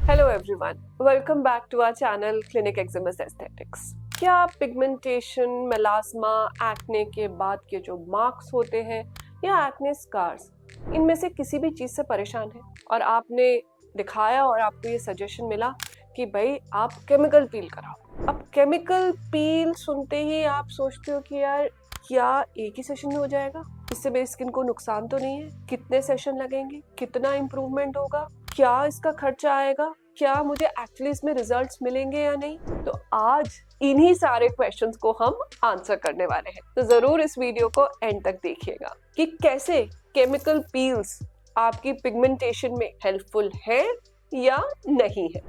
Hello everyone, welcome back to our channel clinic एक्जिमस aesthetics. क्या pigmentation, melasma, acne के बाद के जो मार्क्स होते हैं या एक्ने स्कार्स, इनमें से किसी भी चीज़ से परेशान है और आपने दिखाया और आपको ये सजेशन मिला कि भाई आप केमिकल पील कराओ। अब केमिकल पील सुनते ही आप सोचते हो कि यार क्या एक ही सेशन में हो जाएगा, इससे मेरी स्किन को नुकसान तो नहीं है, कितने सेशन लगेंगे, कितना इम्प्रूवमेंट होगा, क्या इसका खर्चा आएगा, क्या मुझे एक्चुअली इसमें रिजल्ट्स मिलेंगे या नहीं। तो आज इन्हीं सारे क्वेश्चंस को हम आंसर करने वाले हैं, तो जरूर इस वीडियो को एंड तक देखिएगा कि कैसे केमिकल पील्स आपकी पिगमेंटेशन में हेल्पफुल है या नहीं है।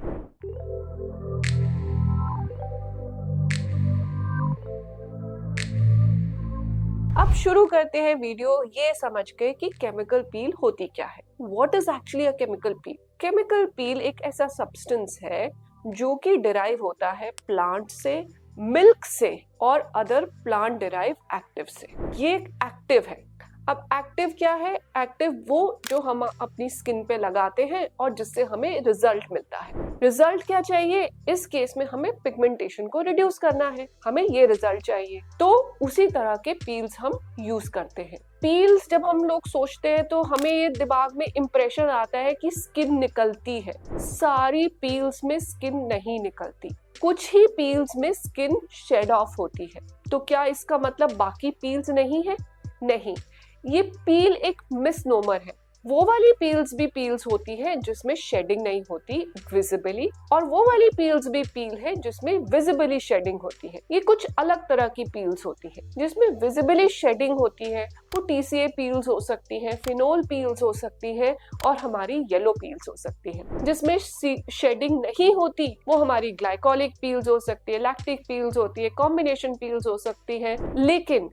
अब शुरू करते हैं वीडियो ये समझ के कि केमिकल पील होती क्या है। What is actually a chemical peel? Chemical peel एक ऐसा सब्सटेंस है जो कि डिराइव होता है प्लांट से, मिल्क से और अदर प्लांट डिराइव एक्टिव से। ये एक एक्टिव है। अब एक्टिव क्या है? एक्टिव वो जो हम अपनी स्किन पे लगाते हैं और जिससे हमें रिजल्ट मिलता है। रिजल्ट क्या चाहिए? इस केस में हमें पिगमेंटेशन को रिड्यूस करना है, हमें ये रिजल्ट चाहिए, तो उसी तरह के पील्स हम यूज करते हैं। पील्स जब हम लोग सोचते हैं तो हमें ये दिमाग में इंप्रेशन आता है कि स्किन निकलती है। सारी पील्स में स्किन नहीं निकलती, कुछ ही पील्स में स्किन शेड ऑफ होती है। तो क्या इसका मतलब बाकी पील्स नहीं है? नहीं, ये पील एक मिसनोमर है। वो वाली पील्स भी पील्स होती है जिसमें शेडिंग नहीं होती विजिबली, और वो वाली पील्स भी पील है जिसमें विजिबली शेडिंग होती है। ये कुछ अलग तरह की पील्स होती है। जिसमें विजिबली शेडिंग होती है वो TCA पील्स हो सकती है, फिनोल पील्स हो सकती है और हमारी येलो पील्स हो सकती है। जिसमें शेडिंग नहीं होती वो हमारी ग्लाइकोलिक पील्स हो सकती है, लैक्टिक पील्स होती है, कॉम्बिनेशन पील्स हो सकती है। लेकिन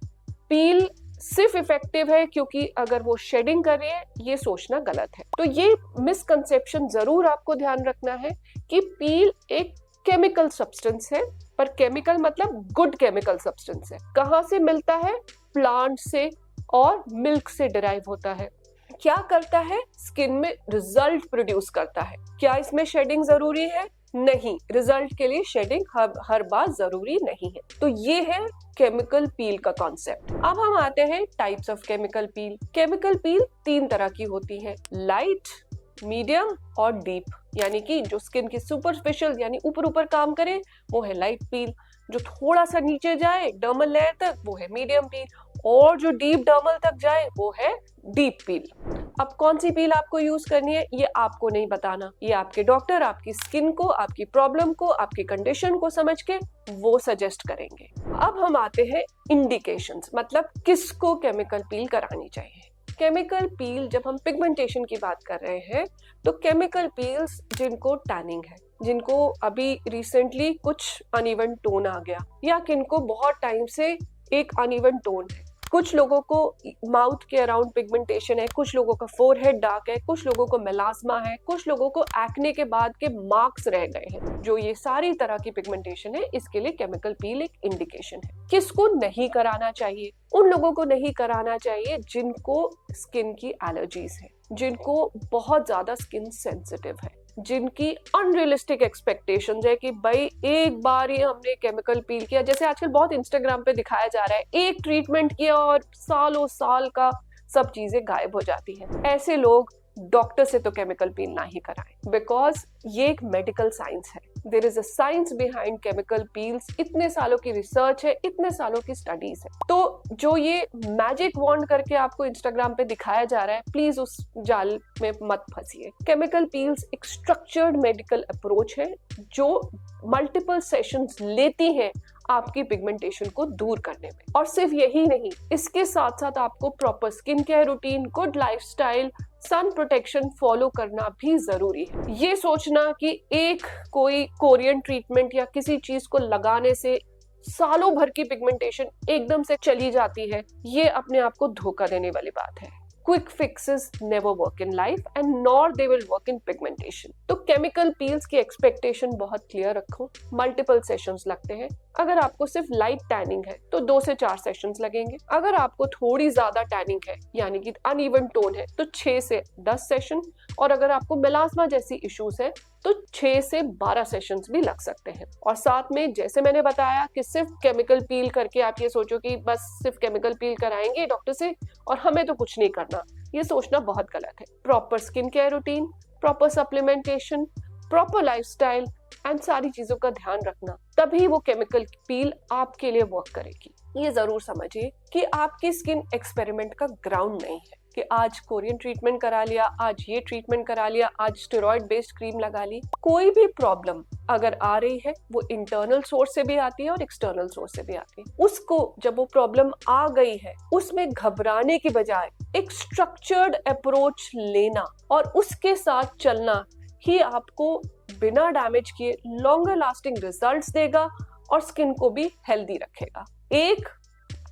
पील सिर्फ इफेक्टिव है क्योंकि अगर वो शेडिंग कर रही है, ये सोचना गलत है। तो ये मिसकंसेप्शन जरूर आपको ध्यान रखना है कि पील एक केमिकल सब्सटेंस है, पर केमिकल मतलब गुड केमिकल सब्सटेंस है। कहाँ से मिलता है? प्लांट से और मिल्क से डिराइव होता है। क्या करता है? स्किन में रिजल्ट प्रोड्यूस करता है। क्या इसमें शेडिंग जरूरी है? नहीं, रिजल्ट के लिए शेडिंग हर बार जरूरी नहीं है। तो ये है केमिकल पील का कॉन्सेप्ट। अब हम आते हैं types of chemical peel. Chemical peel 3 तरह की होती है, लाइट, मीडियम और डीप। यानी कि जो स्किन की सुपरफिशियल यानी ऊपर ऊपर काम करे वो है लाइट पील, जो थोड़ा सा नीचे जाए डर्मल लेयर तक वो है मीडियम पील, और जो डीप डर्मल तक जाए वो है डीप पील। अब कौन सी पील आपको यूज करनी है ये आपको नहीं बताना, ये आपके डॉक्टर आपकी स्किन को, आपकी प्रॉब्लम को, आपकी कंडीशन को समझ के वो सजेस्ट करेंगे। अब हम आते हैं इंडिकेशंस, मतलब किसको केमिकल पील करानी चाहिए। केमिकल पील जब हम पिगमेंटेशन की बात कर रहे हैं तो केमिकल पील्स जिनको टैनिंग है, जिनको अभी रिसेंटली कुछ अनइवन टोन आ गया, या किनको बहुत टाइम से एक अनइवन टोन है, कुछ लोगों को माउथ के अराउंड पिगमेंटेशन है, कुछ लोगों का फोरहेड डार्क है, कुछ लोगों को मेलास्मा है, कुछ लोगों को एक्ने के बाद के मार्क्स रह गए हैं, जो ये सारी तरह की पिगमेंटेशन है, इसके लिए केमिकल पील एक इंडिकेशन है। किसको नहीं कराना चाहिए? उन लोगों को नहीं कराना चाहिए जिनको स्किन की एलर्जीज है, जिनको बहुत ज्यादा स्किन सेंसिटिव है, जिनकी अनरियलिस्टिक एक्सपेक्टेशंस है कि भाई एक बार ही हमने केमिकल पील किया, जैसे आजकल बहुत इंस्टाग्राम पे दिखाया जा रहा है, एक ट्रीटमेंट किया और सालों साल का सब चीजें गायब हो जाती हैं। ऐसे लोग डॉक्टर से तो केमिकल पील ना ही कराएं, बिकॉज ये एक मेडिकल साइंस है। There is a science behind chemical peels. इतने सालों की रिसर्च है, इतने सालों की स्टडीज है। तो जो ये मैजिक वॉन्ड करके आपको इंस्टाग्राम पे दिखाया जा रहा है, प्लीज उस जाल में मत फंसिए। केमिकल पील्स एक स्ट्रक्चर्ड मेडिकल अप्रोच है जो मल्टीपल सेशंस लेती हैं आपकी पिगमेंटेशन को दूर करने में। और सिर्फ यही नहीं, इसके साथ साथ आपको proper skin care routine, good lifestyle, sun protection follow करना भी जरूरी है। ये सोचना कि एक कोई कोरियन ट्रीटमेंट या किसी चीज को लगाने से सालों भर की पिगमेंटेशन एकदम से चली जाती है, ये अपने आप को धोखा देने वाली बात है। Quick fixes never work in life and nor they will work in pigmentation. तो केमिकल पील्स की एक्सपेक्टेशन बहुत क्लियर रखो। मल्टीपल सेशंस लगते हैं। अगर आपको सिर्फ लाइट टैनिंग है तो 2 से 4 सेशंस लगेंगे। अगर आपको थोड़ी ज्यादा टैनिंग है यानी कि अनइवन टोन है तो 6 से 10 सेशन, और अगर आपको मेलास्मा जैसी इश्यूज है तो 6 से 12 सेशंस भी लग सकते हैं। और साथ में जैसे मैंने बताया कि सिर्फ केमिकल पील करके आप ये सोचो कि बस सिर्फ केमिकल पील कराएंगे डॉक्टर से और हमें तो कुछ नहीं करना, ये सोचना बहुत गलत है। Proper skin care routine, proper supplementation, proper lifestyle and सारी चीजों का ध्यान रखना, तभी वो केमिकल पील आपके लिए वर्क करेगी। ये जरूर समझिए कि आपकी स्किन एक्सपेरिमेंट का ग्राउंड नहीं है कि आज कोरियन ट्रीटमेंट करा लिया, आज ये ट्रीटमेंट करा लिया, आज स्टेरॉइड बेस्ड क्रीम लगा ली। कोई भी प्रॉब्लम अगर आ रही है वो इंटरनल सोर्स से भी आती है और एक्सटर्नल सोर्स से भी आती है। उसको जब वो प्रॉब्लम आ गई है उसमें घबराने की बजाय एक स्ट्रक्चर्ड अप्रोच लेना और उसके साथ चलना ही आपको बिना डैमेज किए लॉन्गर लास्टिंग रिजल्ट्स देगा और स्किन को भी हेल्दी रखेगा। एक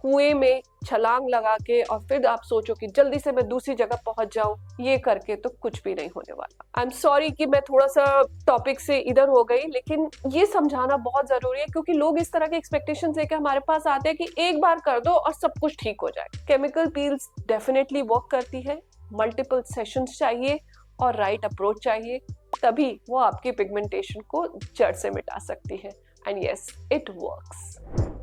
कुएं में छलांग लगा के और फिर आप सोचो कि जल्दी से मैं दूसरी जगह पहुंच जाऊं, ये करके तो कुछ भी नहीं होने वाला। आई एम सॉरी कि मैं थोड़ा सा टॉपिक से इधर हो गई, लेकिन ये समझाना बहुत जरूरी है क्योंकि लोग इस तरह के एक्सपेक्टेशंस लेकर हमारे पास आते हैं कि एक बार कर दो और सब कुछ ठीक हो जाए। केमिकल पील्स डेफिनेटली वर्क करती है, मल्टीपल सेशंस चाहिए और राइट अप्रोच चाहिए, तभी वो आपकी पिगमेंटेशन को जड़ से मिटा सकती है। And yes, it works.